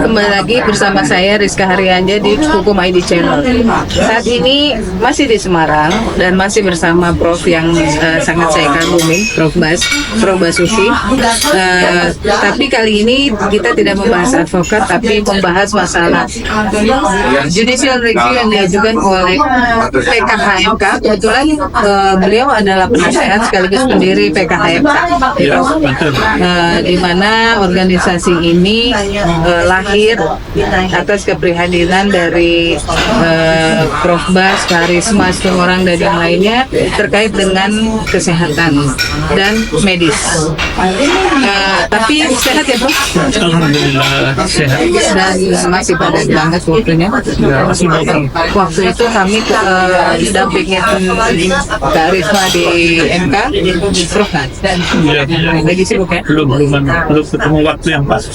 Kembali lagi bersama saya Rizka Haryanja di Hukum ID Channel. Saat ini masih di Semarang dan masih bersama Prof yang sangat saya kagumi, Prof Basuki. Tapi kali ini kita tidak membahas advokat, tapi membahas masalah judicial review yang diajukan oleh PKHMK. Kebetulan beliau adalah penasehat sekaligus pendiri PKHMK, di mana organisasi ini lahir atas keprihatinan dari Prof Bas, Karisma, orang dan yang lainnya terkait dengan kesehatan dan medis. Tapi sehat ya Prof? Alhamdulillah sehat. Dan masih padat banget waktunya. Waktu itu kami dampingin Karisma di MK, Prof kan? Lagi sibuk ya? Belum ketemu waktu yang pas.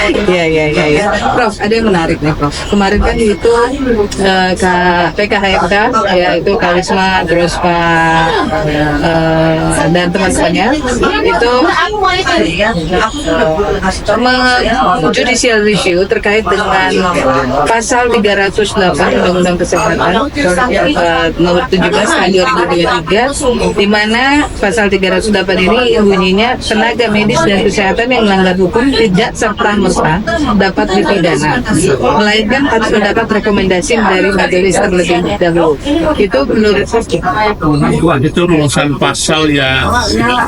Iya. Prof, ada yang menarik nih Prof. Kemarin kan itu PKHMK, yaitu Karisma, terus Pak dan teman-temannya itu judicial review terkait dengan pasal 308 Undang-Undang Kesehatan nomor 17 tahun 2023, di mana pasal 308 ini bunyinya tenaga medis dan kesehatan yang melanggar hukum tidak serta-merta dapat dipidana, melainkan harus mendapat rekomendasi dari majelis terlebih dahulu. Itu menurut saya. Wah, itu rumusan pasal yang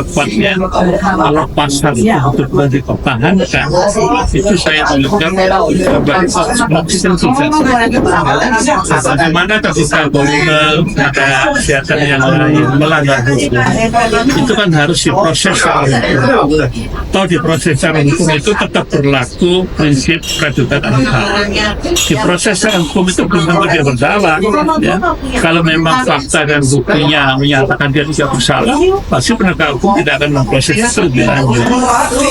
tepatnya kalau pasal itu betul-betul dipertahankan, itu saya anggap maksimal tidak. Bagaimana ketika tenaga kesehatan yang lain melanggar hukum, itu kan harus diproses secara hukum. Atau diproses secara hukum itu tetap berlaku prinsip praduga tak bersalah. Diproses secara hukum itu belum tentu dia bersalah. Ya. Kalau memang fakta dan buktinya menyatakan dia tidak bersalah, pasti penegak hukum tidak akan memproses itu lebih lanjut.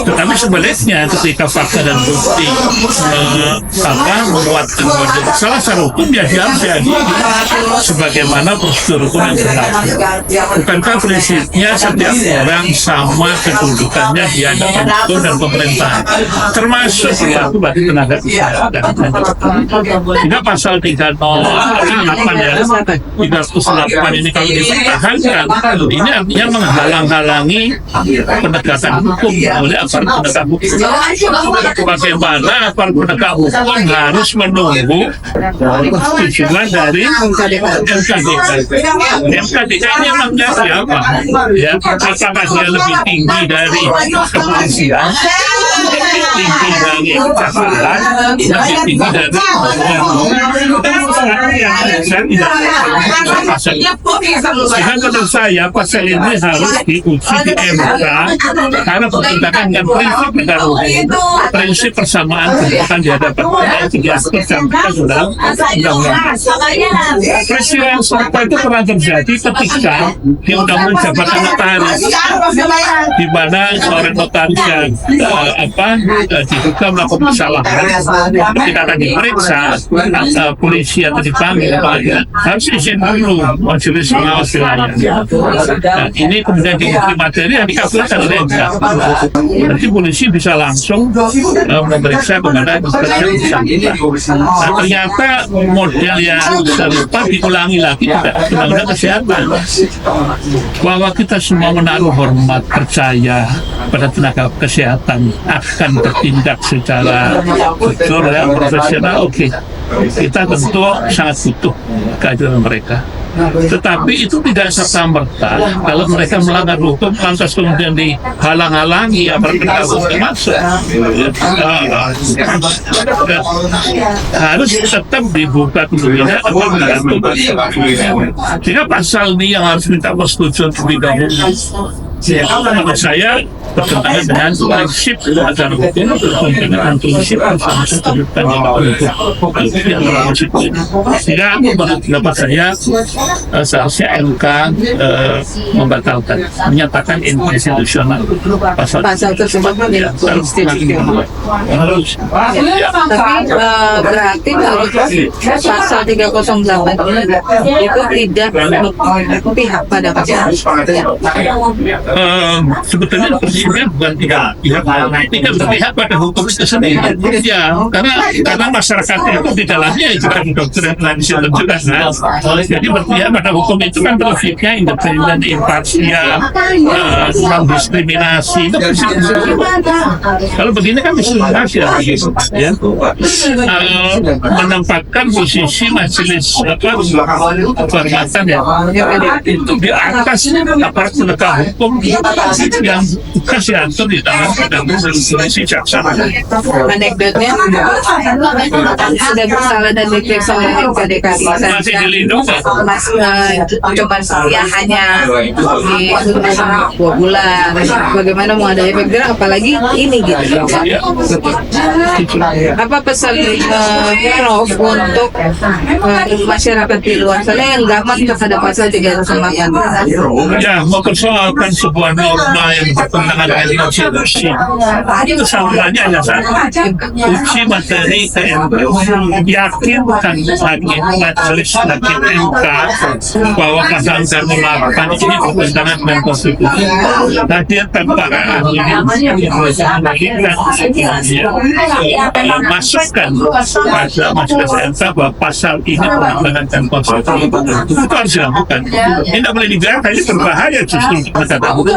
Tetapi sebaliknya, ketika fakta dan bukti menguatkan bahwa dia bersalah secara hukum, dia harus diadili sebagaimana prosedur hukum yang berlaku. Bukankah prinsipnya setiap orang sama kedudukannya di hadapan hukum dan pemerintah, termasuk berlaku bagi tenaga kesehatan. Sehingga pasal 308 ya, 308 ini kalau dipertahankan, ini artinya menghalang-halangi penegakan hukum oleh aparat penegak hukum. Bagaimana aparat penegak hukum harus menunggu persetujuan dari MKDK. MKDK ini emangnya siapa? Ya, apakah dia lebih tinggi dari kepolisian, lebih tinggi dari kejaksaan, lebih tinggi dari sehingga menurut saya pasal ini harus diuji di MK karena bertentangan dengan prinsip negara hukum, prinsip persamaan kedudukan di hadapan yang diatur dalam undang-undang. Peristiwa yang serupa itu pernah terjadi ketika di undang-undang jabatan notaris, di mana seorang notaris yang diduga melakukan kesalahan ketika akan diperiksa polisi atau dipanggil harus izin dulu majelis pengawas wilayah. Nah, ini kemudian diuji materi yang dikabulkan oleh MK. Berarti polisi bisa langsung memeriksa kepada bersangkutan. Nah, ternyata model yang serupa diulangi lagi juga undang-undang kesehatan, bahwa kita semua menaruh hormat, percaya pada tenaga kesehatan akan bertindak secara betul dan profesional. Oke. Kita tentu sangat butuh kehadiran mereka. Tetapi itu tidak serta-merta kalau mereka melanggar hukum lantas kemudian dihalang-halangi aparat penegak hukum masuk. Harus tetap dibuka kemungkinan atau digantung. Sehingga pasal ini yang harus minta persetujuan terlebih dahulu. Menurut saya bertentangan dengan prinsip agar hukum, dengan prinsip kedudukan yang berlaku. Sehingga menurut pendapat saya seharusnya MK membatalkan, menyatakan inkonstitusional pasal tersebut. Tapi berarti menurut pasal 308 itu tidak berpihak pada pasal. sebetulnya prinsipnya bukan tiga berpihak pada hukum itu sendiri. Ya, karena masyarakat itu di dalamnya juga dokter dan juga kan. Jadi berpihak pada hukum itu kan prinsipnya independen, imparsial, non diskriminasi. Itu prinsip. Kalau begini kan diskriminasi ya. Menempatkan posisi majelis kehormatan ya itu di atas aparat penegak hukum yang tugas diatur di tangan si jaksa. Anekdotnya sudah bersalah dan diperiksa oleh MKDKI Masih dilindungi. coba ya hanya di 2 bulan. Bagaimana mau ada efek jerah apalagi ini gitu. Ya. Apa pesan Prof untuk masyarakat di luar sana yang gampang terhadap pasal 308? Ya, mempersoalkan sebuah norma yang bertentangan dengan konstitusi. Itu samanya hanya satu. Uji materi TMK. Yakinkan hakim majelis hakim MK bahwa pasal 308 ini bertentangan dengan konstitusi. Hadirkan para ahli masukkan pada majelis MK bahwa pasal ini bertentangan dengan konstitusi. Itu harus dilakukan. Ini tidak boleh dibiarkan, ini berbahaya justru untuk negara hukum.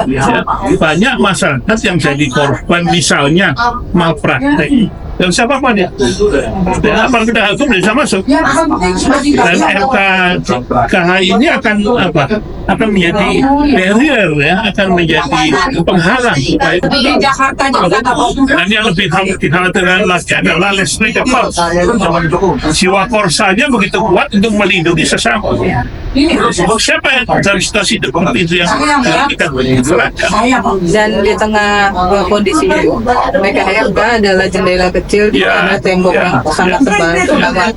Ya, banyak masyarakat yang jadi korban misalnya malpraktek. Dan siapapun ya, aparat penegak hukum bisa masuk. Dan MKKH ini akan menjadi barrier ya, akan menjadi penghalang. Dan yang lebih dikhawatirkan lagi adalah Leslie Kepals. Jiwa korsanya begitu kuat untuk melindungi sesama. Siapa yang dalam situasi seperti itu yang kita dan di tengah kondisi MKMK adalah jendela kecil di mana tembok yang sangat tebal sangat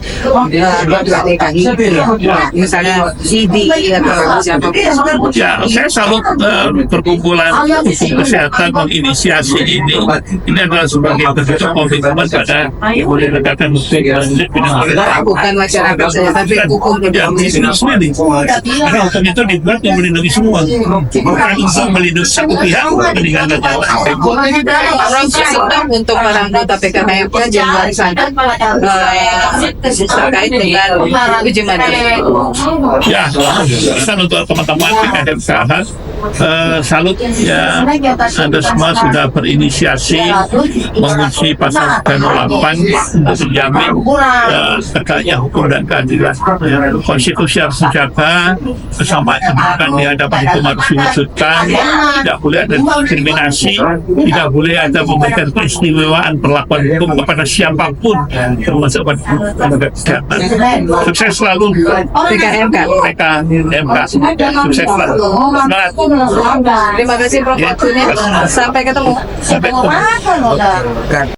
DKI misalnya ID atau siapa. Ya, saya salut perkumpulan hukum kesehatan menginisiasi ini. Ini adalah sebagai bentuk komitmen pada pendekatan hukum bukan masyarakat saja tapi hukum itu sendiri. Karena hukum itu dibuat yang melindungi semua, bukan untuk melindungi satu pihak meninggalkan nyawa. Untuk para anggota PKKMK Januari sana terkait dengan uji materi. Ya, pesan untuk teman-teman PKKMK, salut ya, Anda semua sudah berinisiasi menguji pasal 308 untuk menjamin tegaknya hukum dan keadilan. Konstitusi harus dijaga, kesamaan kedudukan di hadapan hukum harus diwujudkan, tidak boleh ada diskriminasi, tidak boleh ada memberikan keistimewaan perlakuan hukum kepada siapapun, termasuk penegak kesehatan. Sukses selalu PKMK. Sukses selalu. Semangat. Terima kasih Prof. Waktunya. Sampai ketemu. Sampai ketemu.